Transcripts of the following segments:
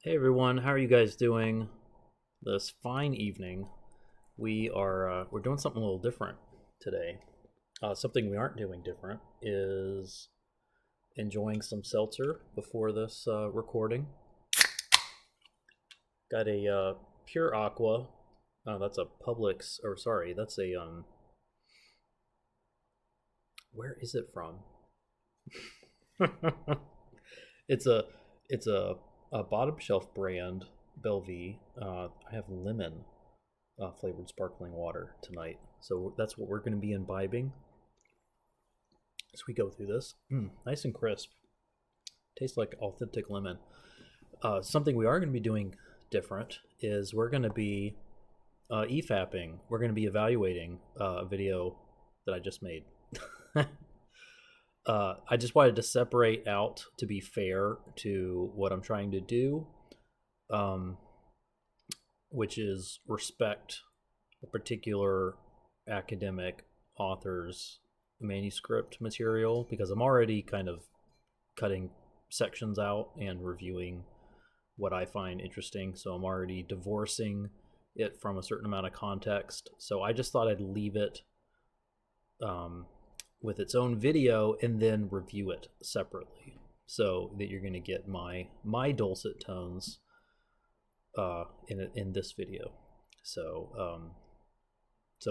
Hey everyone, how are you guys doing this fine evening? We're doing something a little different today. Something we aren't doing different is enjoying some seltzer before this recording. Got a pure aqua. That's a Publix, or sorry, that's a where is it from? it's a it's a bottom shelf brand, Bellevue. I have lemon flavored sparkling water tonight. So that's what we're going to be imbibing as we go through this. Nice and crisp. Tastes like authentic lemon. Something we are going to be doing different is we're going to be EFAPing. We're going to be evaluating a video that I just made. I just wanted to separate out to be fair to what I'm trying to do, um, which is respect a particular academic author's manuscript material, because I'm already kind of cutting sections out and reviewing what I find interesting. So I'm already divorcing it from a certain amount of context. So I just thought I'd leave it with its own video and then review it separately, so that you're going to get my dulcet tones in this video. So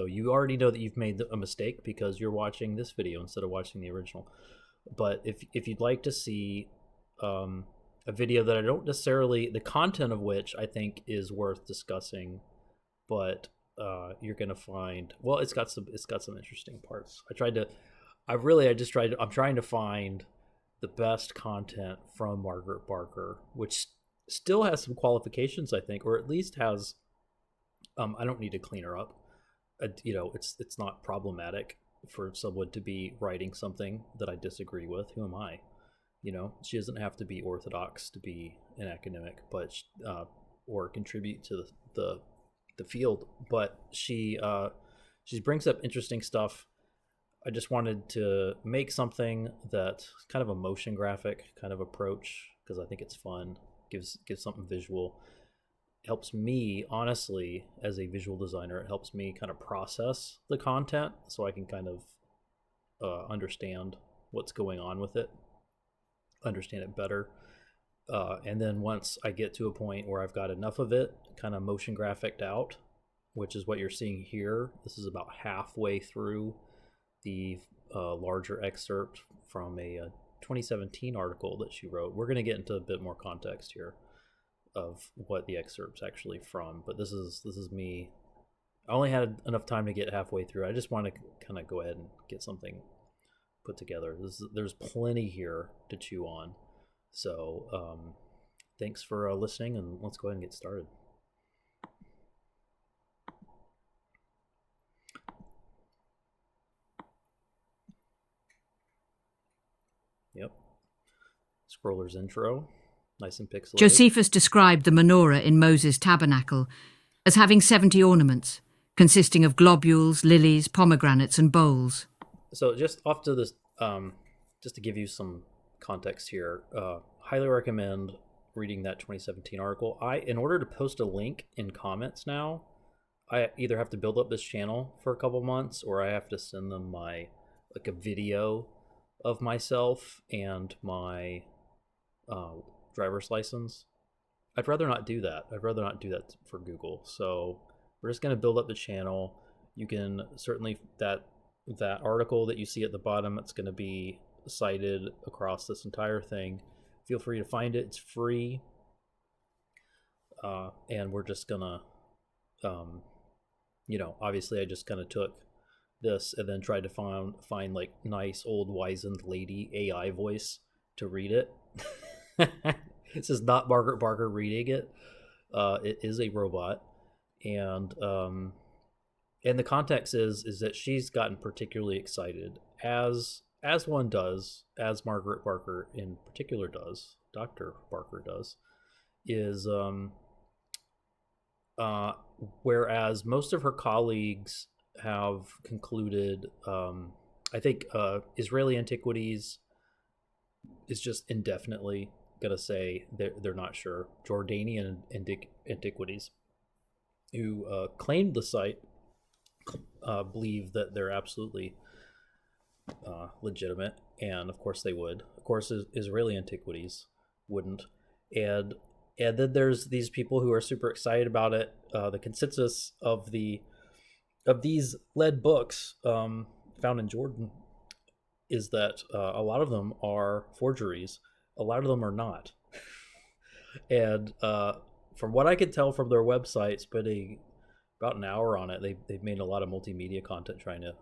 you already know that you've made a mistake because you're watching this video instead of watching the original. But if you'd like to see a video that I don't necessarily, the content of which I think is worth discussing, but you're gonna find, well, it's got some interesting parts. I'm trying to find the best content from Margaret Barker, which still has some qualifications, I think, or at least has. I don't need to clean her up. It's not problematic for someone to be writing something that I disagree with. Who am I? She doesn't have to be orthodox to be an academic, but or contribute to the field. But she brings up interesting stuff. I just wanted to make something that kind of a motion graphic kind of approach, because I think it's fun, gives something visual. Helps me, honestly, as a visual designer. It helps me kind of process the content so I can kind of understand what's going on with it, understand it better. And then once I get to a point where I've got enough of it kind of motion graphicked out, which is what you're seeing here, this is about halfway through the larger excerpt from a 2017 article that she wrote. We're going to get into a bit more context here of what the excerpt's actually from, but this is me. I only had enough time to get halfway through. I just want to kind of go ahead and get something put together. There's plenty here to chew on. So thanks for listening, and let's go ahead and get started. Yep. Scroller's intro. Nice and pixelated. Josephus described the menorah in Moses' tabernacle as having 70 ornaments, consisting of globules, lilies, pomegranates, and bowls. So just off to this, just to give you some context here, highly recommend reading that 2017 article. In order to post a link in comments now, I either have to build up this channel for a couple months, or I have to send them a video of myself and my driver's license. I'd rather not do that. For Google. So we're just going to build up the channel. You can certainly, that article that you see at the bottom, it's going to be cited across this entire thing. Feel free to find it. It's free. And we're just going to, obviously I just kind of took this and then tried to find like nice old wizened lady AI voice to read it. This is not Margaret Barker reading it. It is a robot, and the context is that she's gotten particularly excited, as one does, as Margaret Barker in particular does, Dr. Barker does, is whereas most of her colleagues have concluded, I think Israeli Antiquities is just indefinitely gonna say they're not sure. Jordanian Antiquities, who claimed the site, believe that they're absolutely legitimate, and of course they would. Of course, Israeli Antiquities wouldn't, and then there's these people who are super excited about it. The consensus of these lead books found in Jordan is that a lot of them are forgeries. A lot of them are not. And from what I could tell from their website, spending about an hour on it, they've made a lot of multimedia content trying to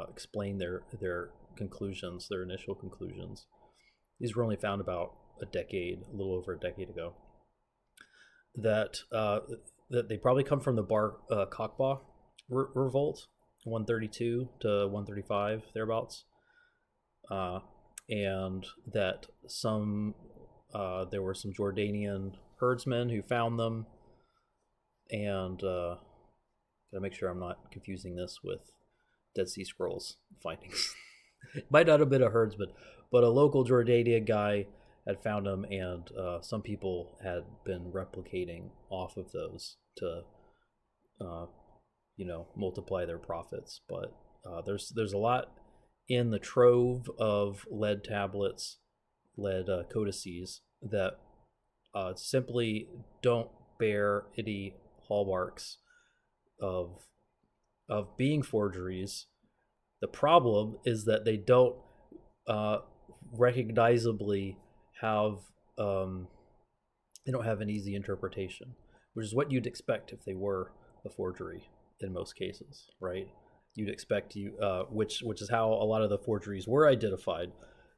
explain their conclusions, their initial conclusions. These were only found about a little over a decade ago. That they probably come from the Bar Kokhba revolt, 132 to 135 thereabouts, and that there were some Jordanian herdsmen who found them, and gotta make sure I'm not confusing this with Dead Sea Scrolls findings. Might not have been a herdsman, but a local Jordanian guy had found them, and some people had been replicating off of those to multiply their profits. But there's a lot in the trove of lead tablets, lead codices that simply don't bear any hallmarks of being forgeries. The problem is that they don't recognizably have they don't have an easy interpretation, which is what you'd expect if they were a forgery in most cases, right? You'd expect which is how a lot of the forgeries were identified,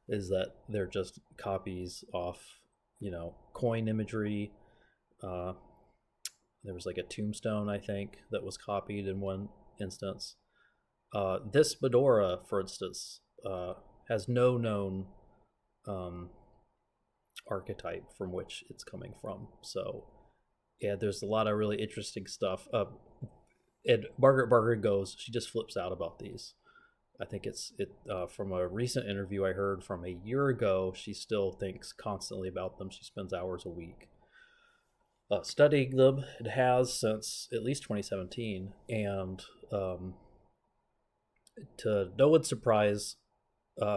is that they're just copies off, coin imagery. There was like a tombstone, I think, that was copied in one instance. This menorah, for instance, has no known archetype from which it's coming from. So, yeah, there's a lot of really interesting stuff. And Margaret Barker she just flips out about these. I think from a recent interview I heard from a year ago, she still thinks constantly about them. She spends hours a week studying them. It has since at least 2017, and to no one's surprise,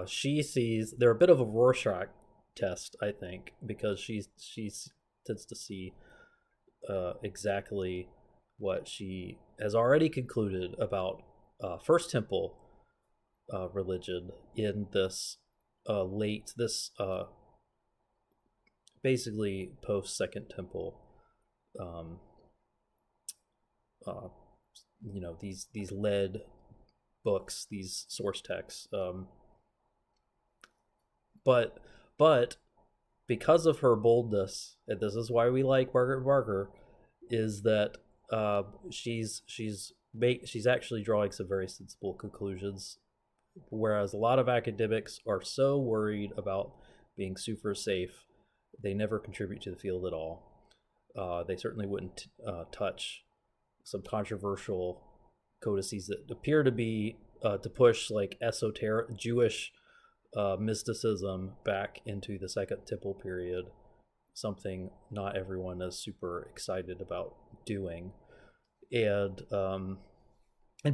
she sees they're a bit of a Rorschach test, I think, because she tends to see exactly what she has already concluded about First Temple religion in this basically post Second Temple. These lead books, these source texts, but because of her boldness, and this is why we like Margaret Barker, is that she's actually drawing some very sensible conclusions, whereas a lot of academics are so worried about being super safe, they never contribute to the field at all. They certainly wouldn't touch some controversial codices that appear to be to push like esoteric Jewish mysticism back into the Second Temple period, something not everyone is super excited about doing, and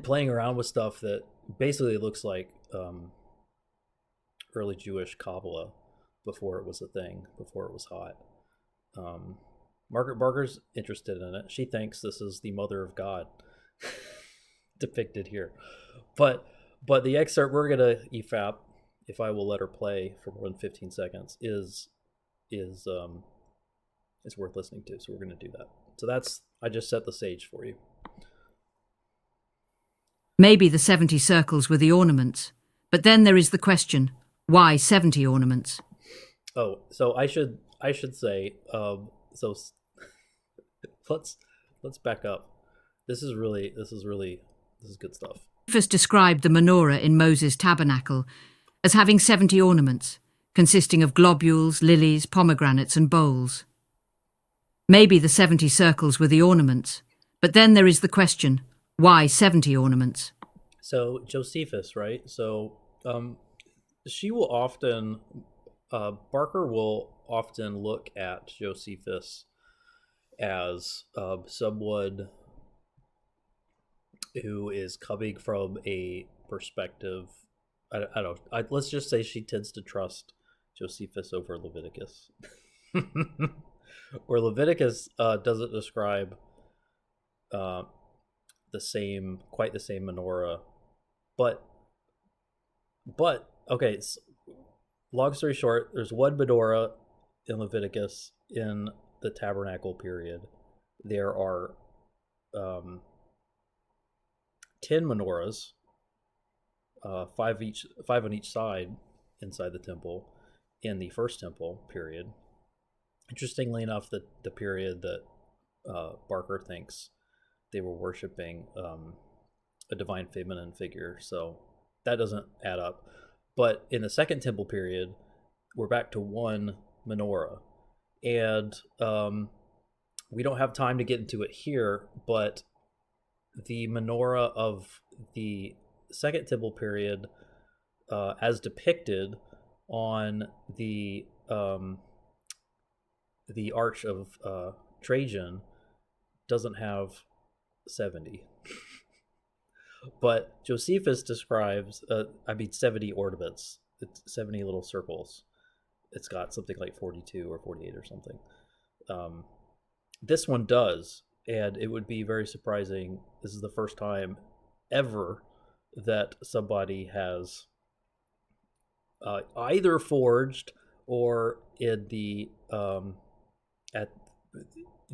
playing around with stuff that basically looks like early Jewish Kabbalah before it was a thing, before it was hot. Margaret Barker's interested in it. She thinks this is the Mother of God depicted here. But the excerpt we're gonna EFAP, if I will let her play for more than 15 seconds, is worth listening to. So we're gonna do that. So I just set the stage for you. Maybe the 70 circles were the ornaments, but then there is the question: why 70 ornaments? Oh, so I should say, so let's back up. This is good stuff. First described the menorah in Moses' tabernacle as having 70 ornaments, consisting of globules, lilies, pomegranates, and bowls. Maybe the 70 circles were the ornaments, but then there is the question: why 70 ornaments? So Josephus, right? So she will often Barker will often look at Josephus as someone who is coming from a perspective. I don't. Let's just say she tends to trust Josephus over Leviticus, or Leviticus doesn't describe uh, quite the same menorah, but okay. Long story short, there's one menorah in Leviticus in the tabernacle period. There are 10 menorahs, five on each side inside the temple in the first temple period. Interestingly enough, the period that Barker thinks they were worshiping a divine feminine figure, so that doesn't add up. But in the second temple period, we're back to one menorah, and we don't have time to get into it here, but the menorah of the second temple period, as depicted on the Arch of Trajan, doesn't have 70. But Josephus describes, 70 ornaments. It's 70 little circles. It's got something like 42 or 48 or something. This one does, and it would be very surprising. This is the first time ever that somebody has either forged or in the at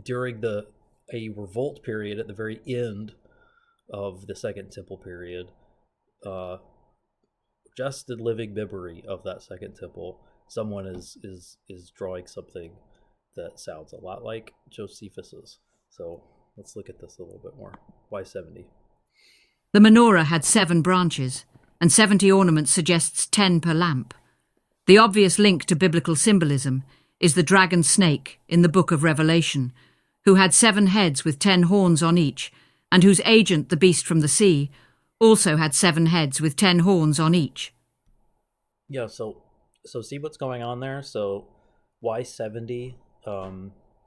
during a revolt period at the very end of the second temple period, just the living memory of that second temple, someone is drawing something that sounds a lot like Josephus's. So let's look at this a little bit more. Why 70? The menorah had 7 branches, and 70 ornaments suggests 10 per lamp. The obvious link to biblical symbolism is the dragon snake in the book of Revelation, who had 7 heads with 10 horns on each, and whose agent, the beast from the sea, also had 7 heads with 10 horns on each. Yeah, so see what's going on there. So why 70?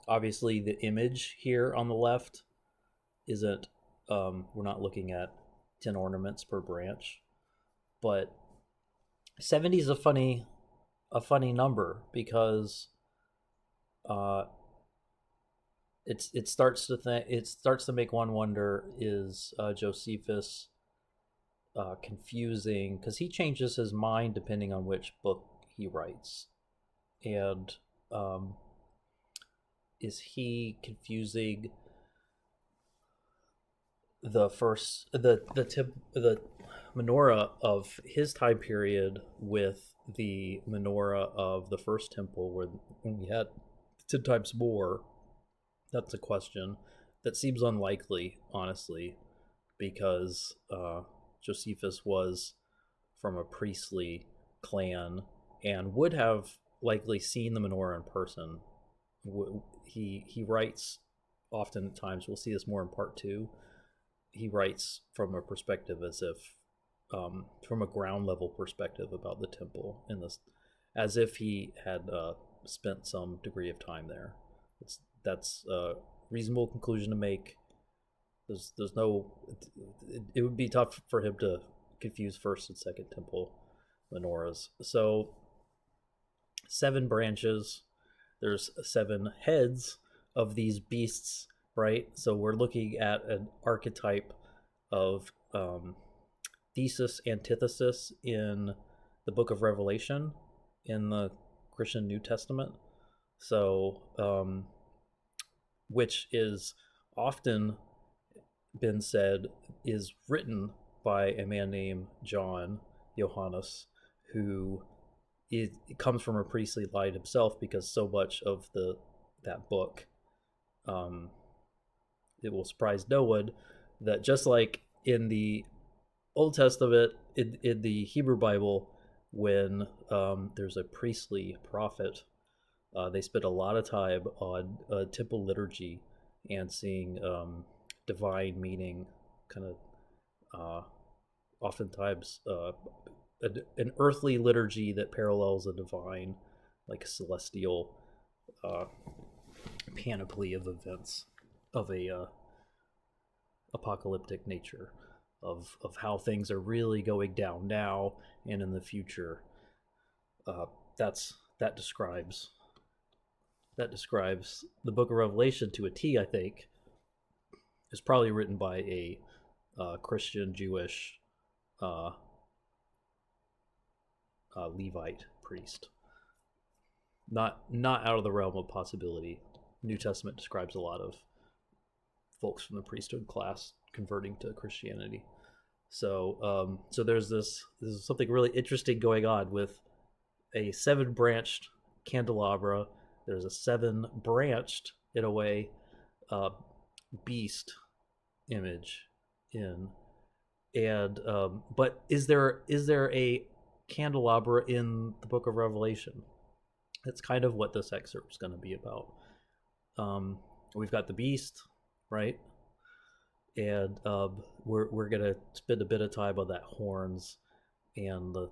Obviously the image here on the left isn't, we're not looking at 10 ornaments per branch, but 70 is a funny number because it starts to make one wonder, is Josephus confusing, because he changes his mind depending on which book he writes, and is he confusing the menorah of his time period with the menorah of the first temple, when we had 10 times more? That's a question that seems unlikely, honestly, because Josephus was from a priestly clan and would have likely seen the menorah in person. He writes oftentimes, we'll see this more in part 2, he writes from a perspective as if, from a ground level perspective about the temple, in this, as if he had spent some degree of time there. That's a reasonable conclusion to make. There's no, it would be tough for him to confuse first and second temple menorahs. So 7 branches, there's 7 heads of these beasts, right? So we're looking at an archetype of thesis antithesis in the book of Revelation in the Christian New Testament. So which is often been said is written by a man named Johannes, who comes from a priestly line himself, because so much of that book, it will surprise no one that just like in the Old Testament, in the Hebrew Bible, when there's a priestly prophet, they spend a lot of time on temple liturgy and seeing divine meaning, kind of oftentimes an earthly liturgy that parallels a divine like a celestial panoply of events of a apocalyptic nature, of how things are really going down now and in the future. That describes the Book of Revelation to a T. I think is probably written by a Christian Jewish Levite priest. Not out of the realm of possibility. New Testament describes a lot of folks from the priesthood class converting to Christianity. So there's this is something really interesting going on with a 7-branched candelabra. There's a 7-branched, in a way, beast image in, and but is there a candelabra in the Book of Revelation? That's kind of what this excerpt is going to be about. We've got the beast, right? And we're gonna spend a bit of time on that horns and the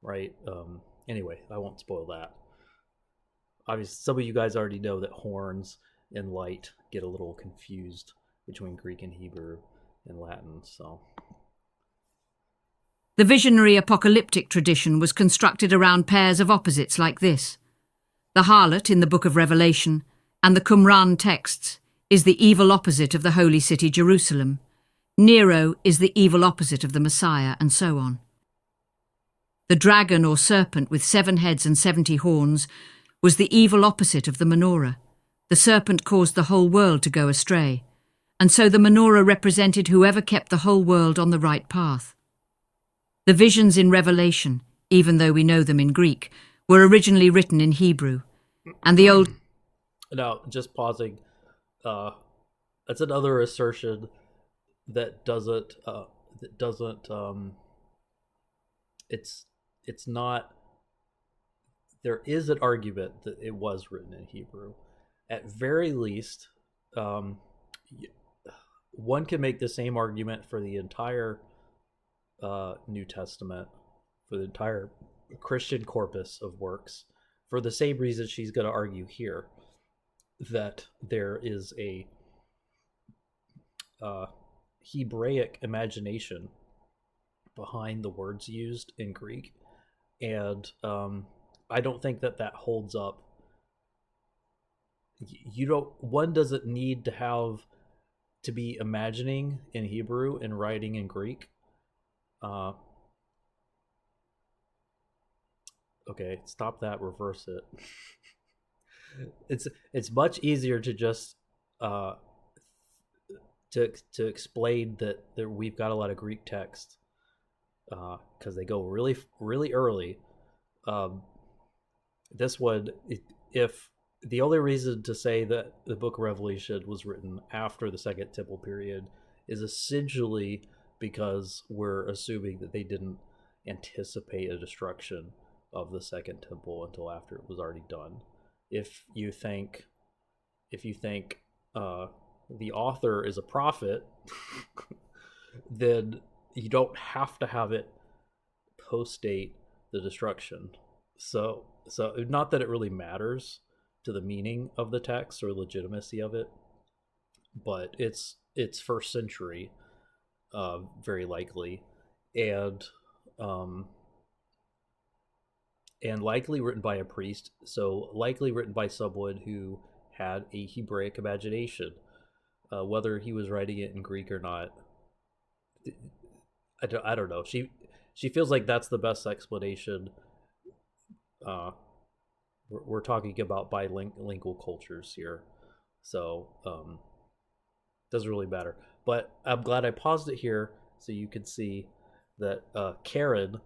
right. Anyway, I won't spoil that. Obviously, some of you guys already know that horns and light get a little confused between Greek and Hebrew and Latin. So The visionary apocalyptic tradition was constructed around pairs of opposites like this. The harlot in the Book of Revelation and the Qumran texts is the evil opposite of the holy city Jerusalem. Nero is the evil opposite of the Messiah, and so on. The dragon or serpent with 7 heads and 70 horns was the evil opposite of the menorah. The serpent caused the whole world to go astray, and so the menorah represented whoever kept the whole world on the right path. The visions in Revelation, even though we know them in Greek, were originally written in Hebrew, and the Old... Now, just pausing, that's another assertion that doesn't, it's not, there is an argument that it was written in Hebrew. At very least, one can make the same argument for the entire New Testament, for the entire Christian corpus of works, for the same reason she's going to argue here, that there is a Hebraic imagination behind the words used in Greek, and I don't think that holds up. One doesn't need to have to be imagining in Hebrew and writing in Greek. Okay, stop that, reverse it. It's much easier to just to explain that we've got a lot of Greek text because they go really early. This one, if the only reason to say that the Book of Revelation was written after the Second Temple period is essentially because we're assuming that they didn't anticipate a destruction of the Second Temple until after it was already done. If you think the author is a prophet, then you don't have to have it post-date the destruction. So not that it really matters to the meaning of the text or legitimacy of it, but it's first century, very likely, and likely written by a priest, so likely written by someone who had a Hebraic imagination. Whether he was writing it in Greek or not, I don't know. She feels like that's the best explanation. We're talking about bilingual cultures here, so doesn't really matter. But I'm glad I paused it here so you can see that Karen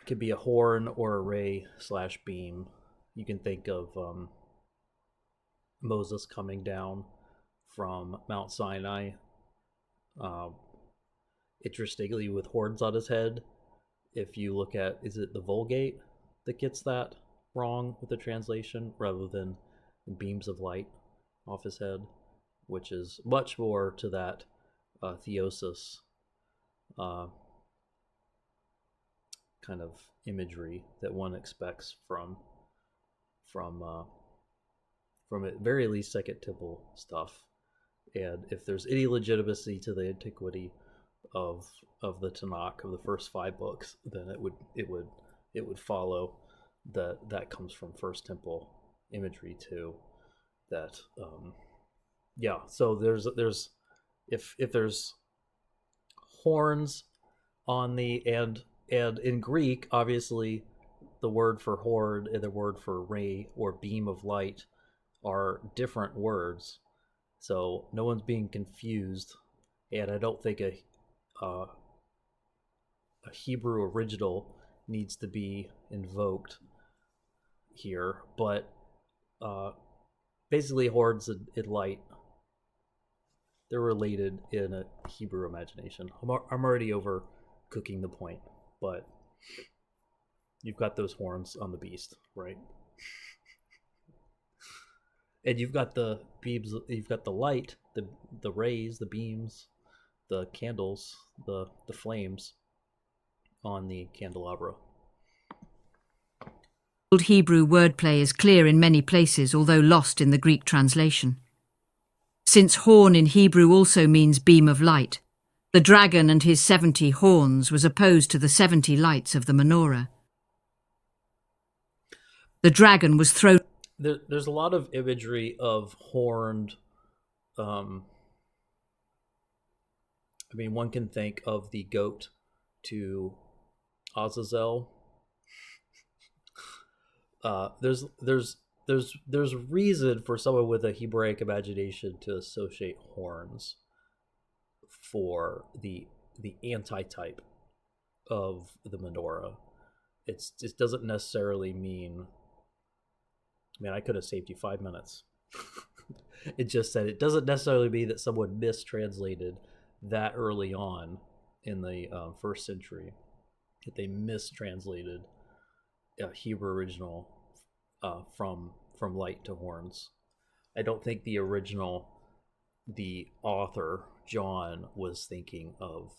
could be a horn or a ray / beam. You can think of Moses coming down from Mount Sinai, interestingly with horns on his head. If you look at, is it the Vulgate that gets that wrong with the translation, rather than beams of light off his head, which is much more to that theosis kind of imagery that one expects from at very least Second Temple stuff. And if there's any legitimacy to the antiquity of the Tanakh, of the first 5 books, then it would follow that comes from First Temple imagery too. That yeah. So there's if there's horns on the and in Greek, obviously, the word for horn and the word for ray or beam of light are different words, so no one's being confused. And I don't think a Hebrew original needs to be invoked here, but basically, horns and light, they're related in a Hebrew imagination. I'm already over cooking the point, but you've got those horns on the beast, right? And you've got the beams, you've got the light, the rays, the beams, the candles, the flames on the candelabra. Old Hebrew wordplay is clear in many places, although lost in the Greek translation. Since horn in Hebrew also means beam of light, the dragon and his 70 horns was opposed to the 70 lights of the menorah. The dragon was thrown... There's a lot of imagery of horned... I mean, one can think of the goat to Azazel. There's reason for someone with a Hebraic imagination to associate horns for the anti-type of the menorah. It doesn't necessarily mean... Man, I could have saved you 5 minutes. It just said it doesn't necessarily mean that someone mistranslated that early on in the 1st century, that they mistranslated a Hebrew original from light to horns. I don't think the author John was thinking of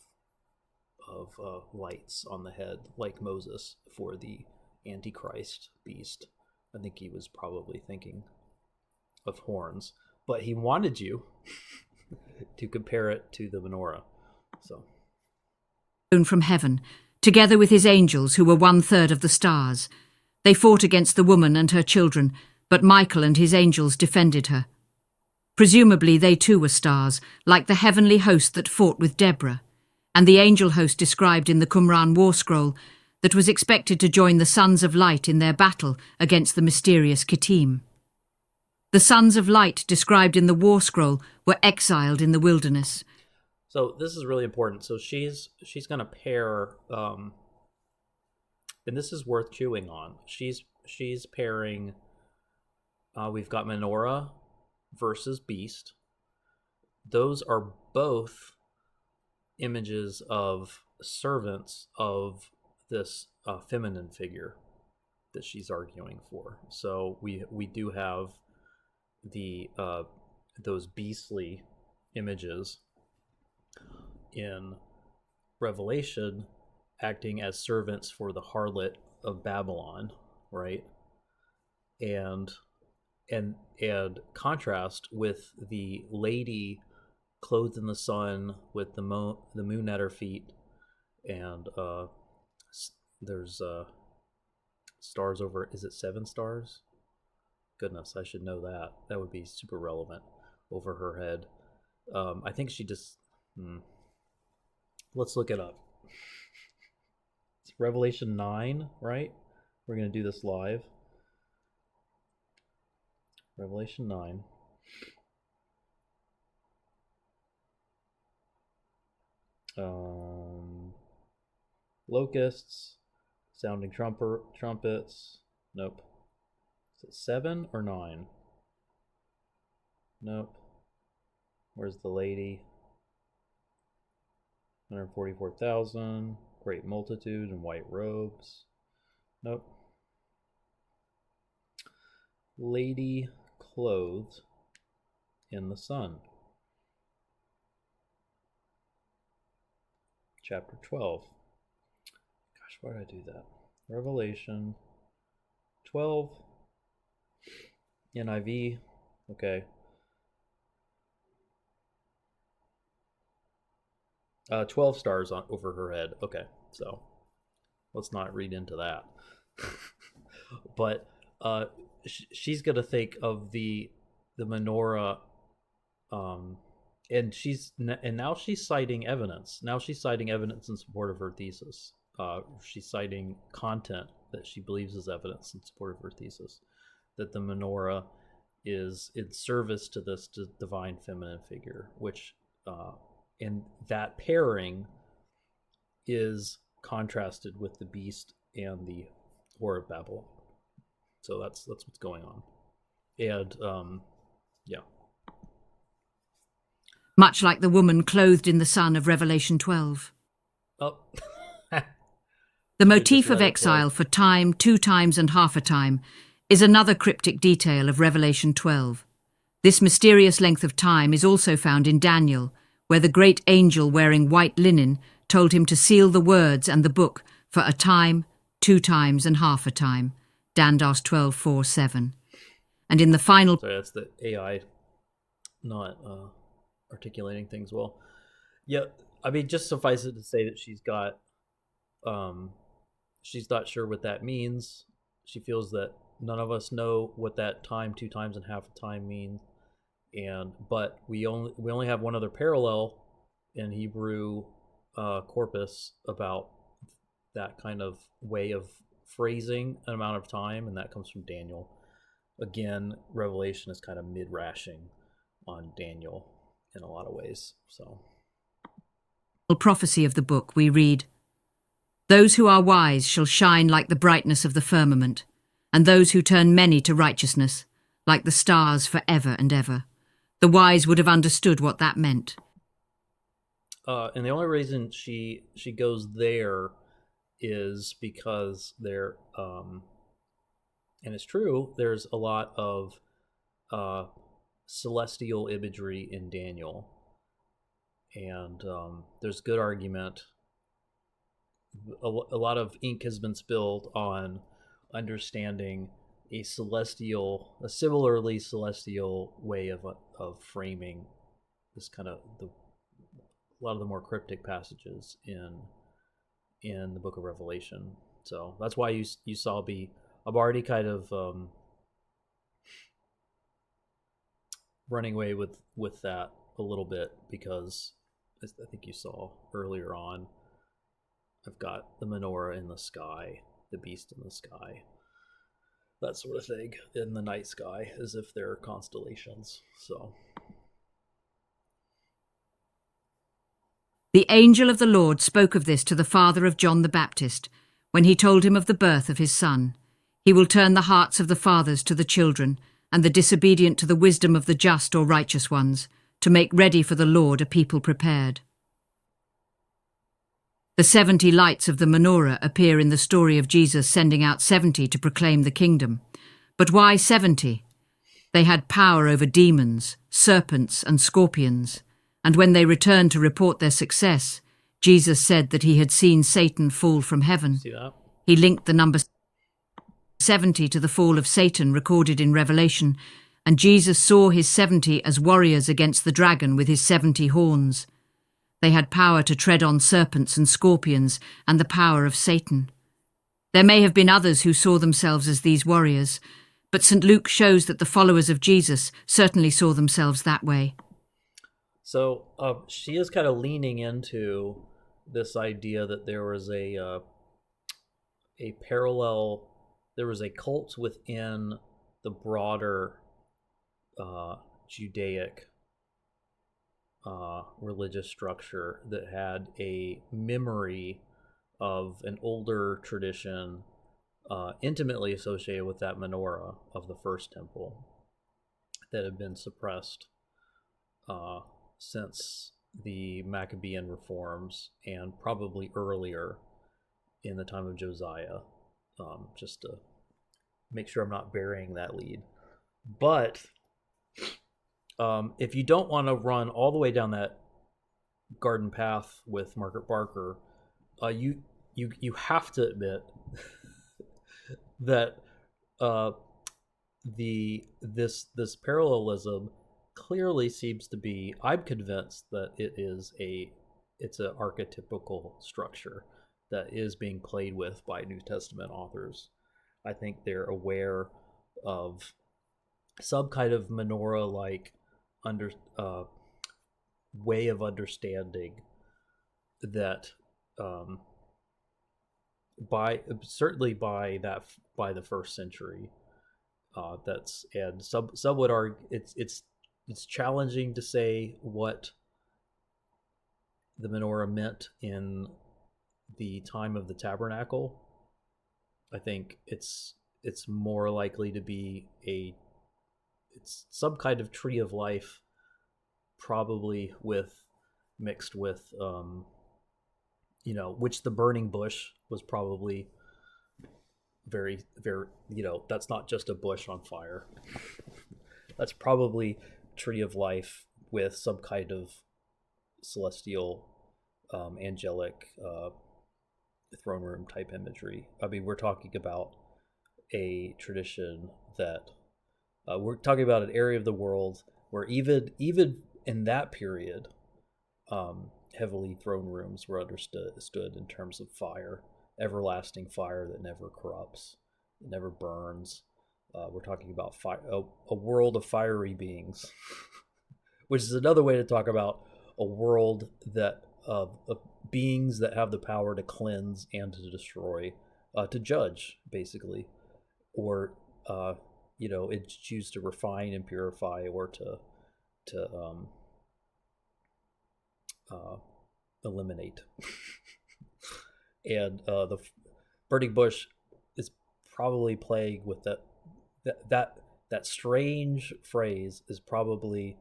lights on the head like Moses for the Antichrist beast. I think he was probably thinking of horns, but he wanted you to compare it to the menorah. So, from heaven, together with his angels, who were 1/3 of the stars. They fought against the woman and her children, but Michael and his angels defended her. Presumably they too were stars, like the heavenly host that fought with Deborah, and the angel host described in the Qumran war scroll that was expected to join the sons of light in their battle against the mysterious Kittim. The sons of light described in the war scroll were exiled in the wilderness. So this is really important. So she's going to pair, and this is worth chewing on. She's pairing. We've got menorah versus beast. Those are both images of servants of this feminine figure that she's arguing for. So we do have the those beastly images in Revelation acting as servants for the harlot of Babylon, right? And contrast with the lady clothed in the sun with the moon at her feet, and there's stars over. Is it 7 stars? Goodness, I should know that. That would be super relevant over her head. I think she just... Let's look it up. It's Revelation 9, right? We're going to do this live. Revelation 9. Locusts, sounding trumpets. Nope. Is it 7 or 9? Nope. Where's the lady? 144,000. Great multitude in white robes. Nope. Lady clothed in the sun. Chapter 12. Gosh, why did I do that? Revelation 12 NIV. Okay. 12 stars over her head. Okay, so let's not read into that. But she's gonna think of the menorah, and now she's citing evidence. Now she's citing evidence in support of her thesis. She's citing content that she believes is evidence in support of her thesis, that the menorah is in service to this divine feminine figure, which and that pairing is contrasted with the beast and the Whore of Babylon. So that's what's going on. And yeah. Much like the woman clothed in the sun of Revelation 12. Oh. The motif of exile for time, 2 times and half a time is another cryptic detail of Revelation 12. This mysterious length of time is also found in Daniel, where the great angel wearing white linen told him to seal the words and the book for a time, 2 times and half a time. Dandos 12:4-7. And in the final... Sorry, that's the AI not articulating things well. Yeah, I mean, just suffice it to say that she's not sure what that means. She feels that none of us know what that time, 2 times and half a time means. But we only have one other parallel in Hebrew corpus about that kind of way of phrasing an amount of time, and that comes from Daniel. Again, Revelation is kind of mid-rashing on Daniel in a lot of ways. So, prophecy of the book, we read, "Those who are wise shall shine like the brightness of the firmament, and those who turn many to righteousness, like the stars for ever and ever." The wise would have understood what that meant. And the only reason she goes there is because there, and it's true, there's a lot of celestial imagery in Daniel, and there's good argument. A lot of ink has been spilled on understanding a similarly celestial way of framing this kind of a lot of the more cryptic passages in the Book of Revelation. So that's why you saw I'm already kind of running away with that a little bit, because I think you saw earlier on, I've got the menorah in the sky, the beast in the sky, that sort of thing, in the night sky, as if they're constellations. So the angel of the Lord spoke of this to the father of John the Baptist, when he told him of the birth of his son. He will turn the hearts of the fathers to the children, and the disobedient to the wisdom of the just or righteous ones, to make ready for the Lord a people prepared. The 70 lights of the menorah appear in the story of Jesus sending out 70 to proclaim the kingdom. But why 70? They had power over demons, serpents, and scorpions, and when they returned to report their success, Jesus said that he had seen Satan fall from heaven. see that? He linked the number 70 to the fall of Satan recorded in Revelation, and Jesus saw his 70 as warriors against the dragon with his 70 horns. They had power to tread on serpents and scorpions and the power of Satan. There may have been others who saw themselves as these warriors, but St. Luke shows that the followers of Jesus certainly saw themselves that way. So she is kind of leaning into this idea that there was a parallel, there was a cult within the broader Judaic religious structure that had a memory of an older tradition intimately associated with that menorah of the first temple that had been suppressed since the Maccabean reforms, and probably earlier in the time of Josiah, just to make sure I'm not burying that lead. But if you don't want to run all the way down that garden path with Margaret Barker, you have to admit that uh, this parallelism clearly seems to be. I'm convinced that it's an archetypical structure that is being played with by New Testament authors. I think they're aware of some kind of menorah like under way of understanding that um, by certainly by the first century. That's and some would argue it's challenging to say what the menorah meant in the time of the tabernacle. I think it's more likely to be it's some kind of tree of life, probably with mixed with which the burning bush was probably very that's not just a bush on fire. That's probably tree of life with some kind of celestial, angelic throne room type imagery. I mean, we're talking about a tradition that we're talking about an area of the world where even in that period, heavily throne rooms were understood in terms of fire, everlasting fire that never corrupts, never burns. We're talking about fire, a world of fiery beings, which is another way to talk about a world that of beings that have the power to cleanse and to destroy, to judge, basically, or it choose to refine and purify, or to uh, eliminate. And the burning bush is probably playing with that strange phrase is probably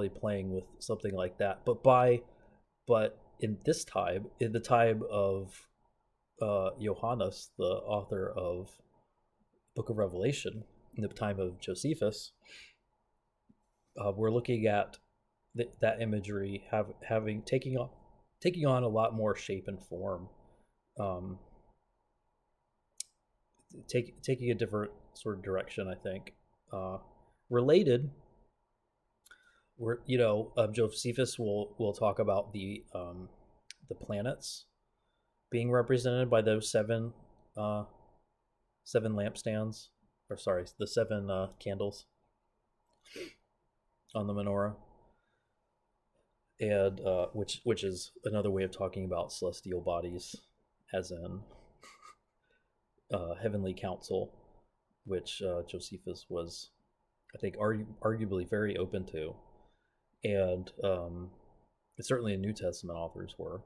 playing with something like that. But in the time of Johannes, the author of Book of Revelation, in the time of Josephus, we're looking at that imagery taking on a lot more shape and form, um, taking a different sort of direction. I think related. Josephus will talk about the planets being represented by those seven lampstands, or sorry, the seven candles on the menorah, and which is another way of talking about celestial bodies, as in heavenly council, which Josephus was, I think, arguably very open to, and certainly New Testament authors were,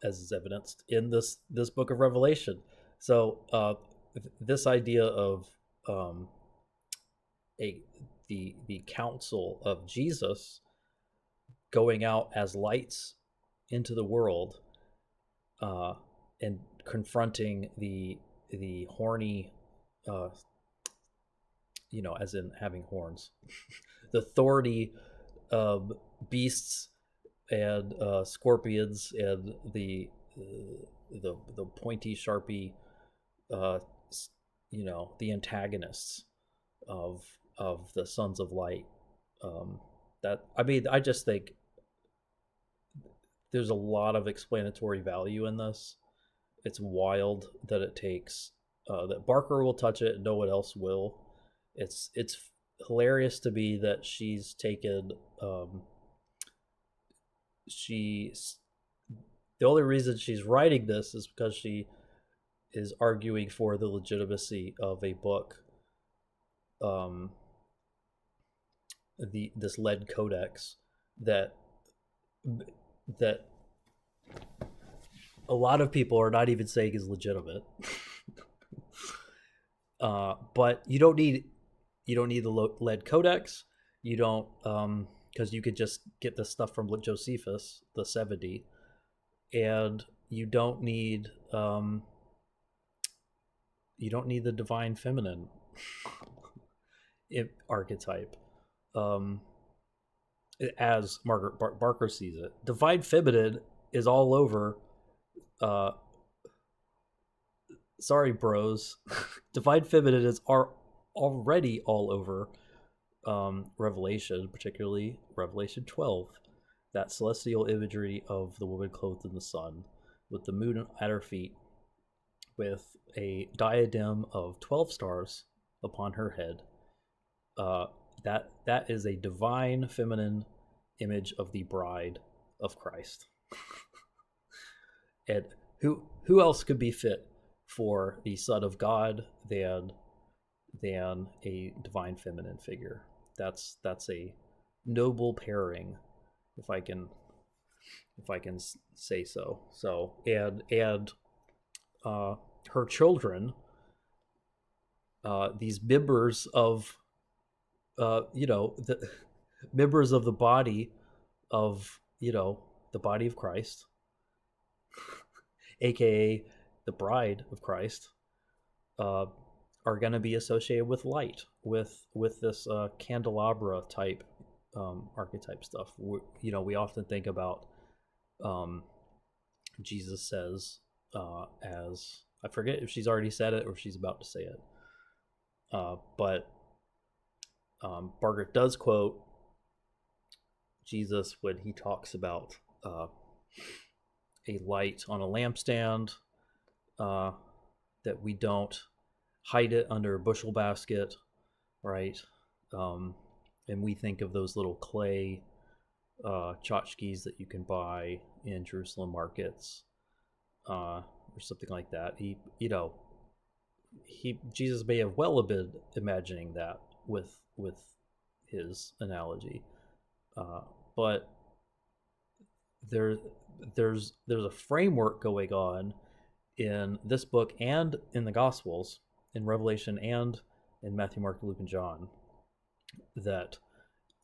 as is evidenced in this book of Revelation. So this idea of the counsel of Jesus going out as lights into the world, and confronting the horny, as in having horns, the thorny beasts and scorpions, and the pointy, sharpy, the antagonists of the sons of light. I just think there's a lot of explanatory value in this. It's wild that it takes that Barker will touch it and no one else will. It's hilarious to me that she's taken. The only reason she's writing this is because she is arguing for the legitimacy of a book, this lead codex that a lot of people are not even saying is legitimate. But you don't need the lead codex. You don't, because you could just get this stuff from Josephus, the 70, and you don't need the divine feminine archetype, as Margaret Barker sees it. Divine feminine is all over. Uh, sorry, bros. Divine feminine is are already all over Revelation, particularly Revelation 12. That celestial imagery of the woman clothed in the sun, with the moon at her feet, with a diadem of 12 stars upon her head. That is a divine feminine image of the bride of Christ. And who else could be fit for the Son of God than a divine feminine figure? That's a noble pairing, if I can say so. So and her children, these members of the members of the body of the body of Christ, aka the bride of Christ, are going to be associated with light, with this candelabra type archetype stuff. We often think about Jesus says as, I forget if she's already said it or if she's about to say it, but Margaret does quote Jesus when he talks about a light on a lampstand, that we don't hide it under a bushel basket, right? And we think of those little clay tchotchkes that you can buy in Jerusalem markets, or something like that. Jesus may have well been imagining that with his analogy, but there's a framework going on in this book and in the Gospels, in Revelation and in Matthew, Mark, Luke, and John, that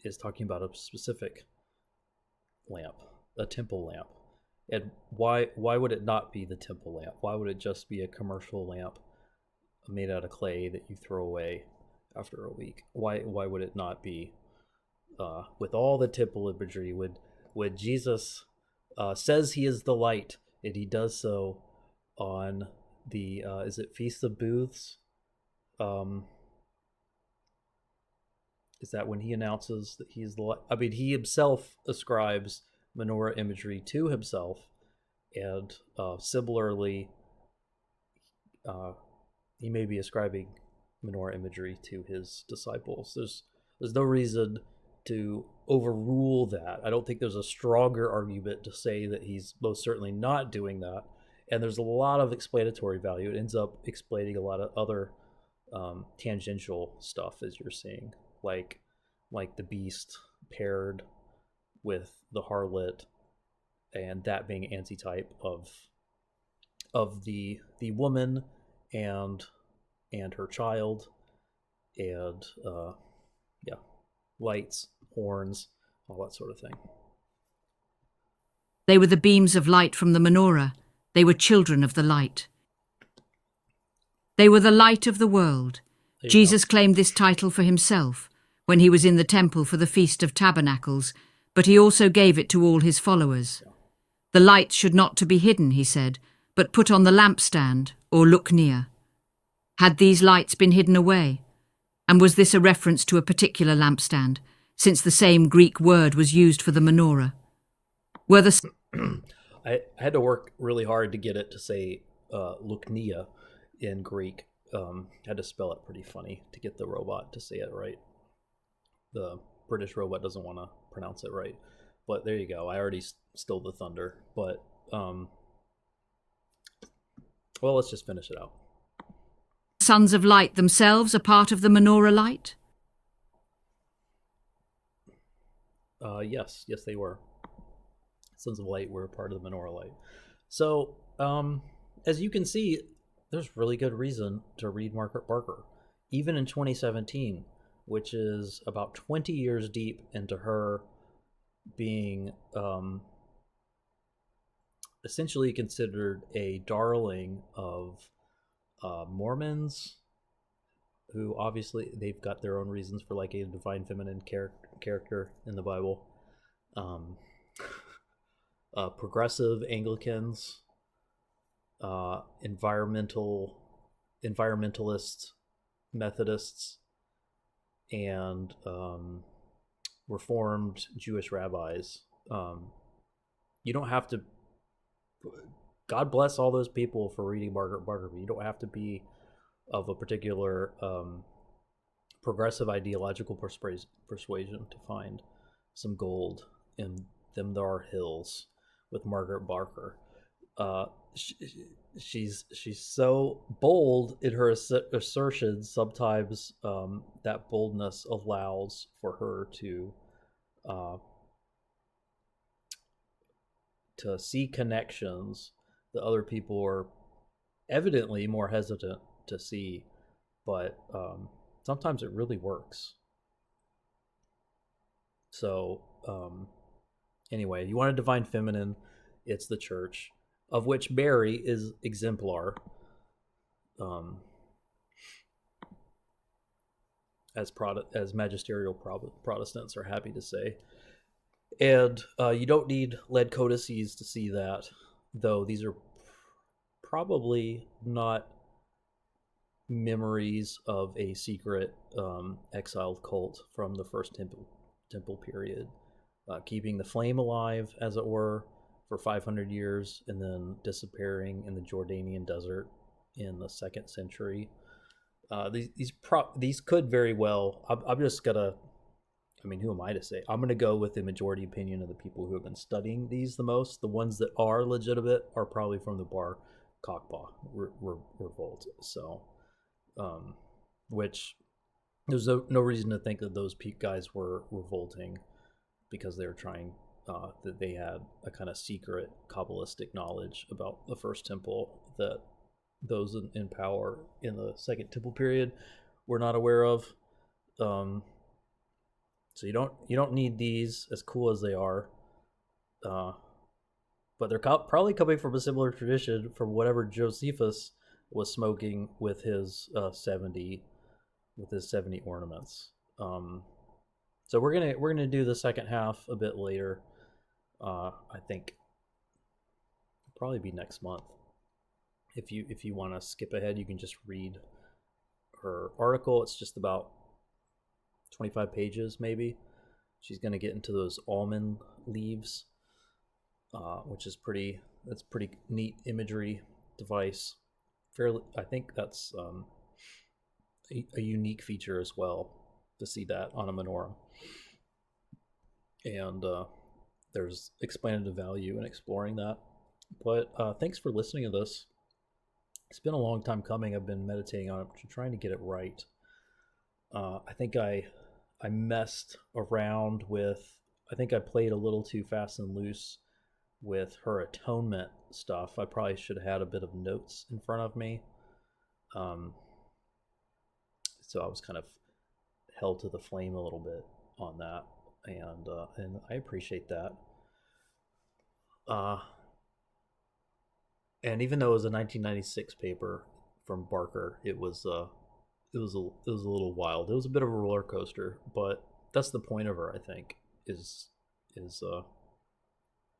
is talking about a specific lamp, a temple lamp. And why would it not be the temple lamp? Why would it just be a commercial lamp made out of clay that you throw away after a week? Why would it not be with all the temple imagery? When Jesus says he is the light, and he does so on the is it Feast of Booths? Is that when he announces that he's the light? I mean, he himself ascribes menorah imagery to himself, and similarly, he may be ascribing menorah imagery to his disciples. There's no reason to overrule that. I don't think there's a stronger argument to say that he's most certainly not doing that. And there's a lot of explanatory value. It ends up explaining a lot of other tangential stuff, as you're seeing, like the beast paired with the harlot, and that being antitype of the woman and her child, and lights, horns, all that sort of thing. They were the beams of light from the menorah. They were children of the light. They were the light of the world. Jesus claimed this title for himself when he was in the temple for the Feast of Tabernacles, but he also gave it to all his followers. The lights should not to be hidden, he said, but put on the lampstand or look near. Had these lights been hidden away? And was this a reference to a particular lampstand, since the same Greek word was used for the menorah? Were the... I had to work really hard to get it to say luknia in Greek. Had to spell it pretty funny to get the robot to say it right. The British robot doesn't want to pronounce it right. But there you go. I already stole the thunder. But, well, let's just finish it out. Sons of light themselves are part of the menorah light? Yes, they were. Sons of Light were part of the menorah light. So, as you can see, there's really good reason to read Margaret Barker, even in 2017, which is about 20 years deep into her being essentially considered a darling of Mormons, who obviously they've got their own reasons for like a divine feminine character in the Bible. progressive Anglicans, environmentalists, Methodists, and Reformed Jewish rabbis. You don't have to. God bless all those people for reading Margaret Barker, but you don't have to be of a particular progressive ideological persuasion to find some gold in Them There Are Hills with Margaret Barker. Uh, she's so bold in her assertions. Sometimes that boldness allows for her uh, to see connections that other people are evidently more hesitant to see, but sometimes it really works. So anyway, you want a divine feminine, it's the church, of which Mary is exemplar. Um, as magisterial Protestants are happy to say, and you don't need lead codices to see that, though these are probably not memories of a secret exiled cult from the first temple period, keeping the flame alive, as it were, for 500 years and then disappearing in the Jordanian desert in the 2nd century. These could very well. I'm just gonna. I mean, who am I to say? I'm gonna go with the majority opinion of the people who have been studying these the most. The ones that are legitimate are probably from the Bar Kokhba revolt. So, which there's no reason to think that those guys were revolting because they were trying that they had a kind of secret Kabbalistic knowledge about the first temple that those in power in the Second Temple period were not aware of. So you don't need these, as cool as they are, but they're probably coming from a similar tradition from whatever Josephus was smoking with his 70 ornaments. So we're gonna do the second half a bit later. I think probably be next month. If you want to skip ahead, you can just read her article. It's just about 25 pages, maybe. She's going to get into those almond leaves, which is that's pretty neat imagery device. Fairly, I think that's a unique feature as well to see that on a menorah. And there's explanative value in exploring that. But thanks for listening to this. It's been a long time coming. I've been meditating on it, trying to get it right. I think I messed around with. I think I played a little too fast and loose with her atonement stuff. I probably should have had a bit of notes in front of me. So I was kind of held to the flame a little bit on that, and I appreciate that. And even though it was a 1996 paper from Barker, it was a little wild. It was a bit of a roller coaster, but that's the point of her, I think, is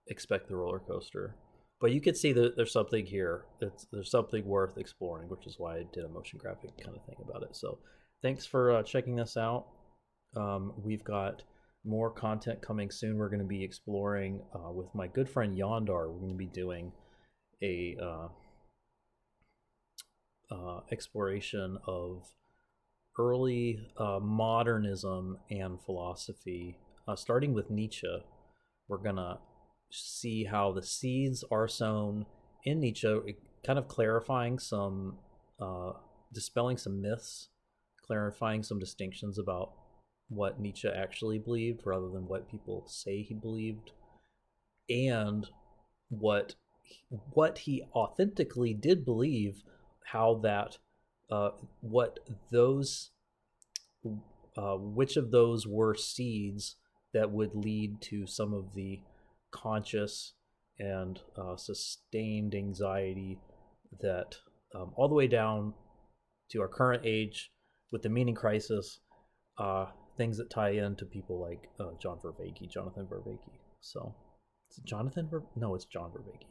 expect the roller coaster. But you could see that there's something here. There's something worth exploring, which is why I did a motion graphic kind of thing about it. So thanks for checking this out. We've got more content coming soon. We're going to be exploring with my good friend Yondar. We're going to be doing a exploration of early modernism and philosophy, starting with Nietzsche. We're gonna see how the seeds are sown in Nietzsche, kind of clarifying some, dispelling some myths, clarifying some distinctions about what Nietzsche actually believed rather than what people say he believed, and what he authentically did believe, how that what those which of those were seeds that would lead to some of the conscious and sustained anxiety that all the way down to our current age with the meaning crisis, things that tie into people like Jonathan Vervaeke. So Is it Jonathan? No, it's John Verbeke.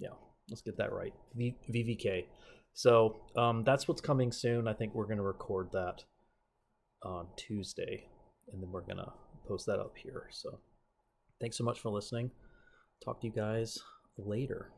Yeah, let's get that right. VVK. So that's what's coming soon. I think we're going to record that on Tuesday, and then we're going to post that up here. So thanks so much for listening. Talk to you guys later.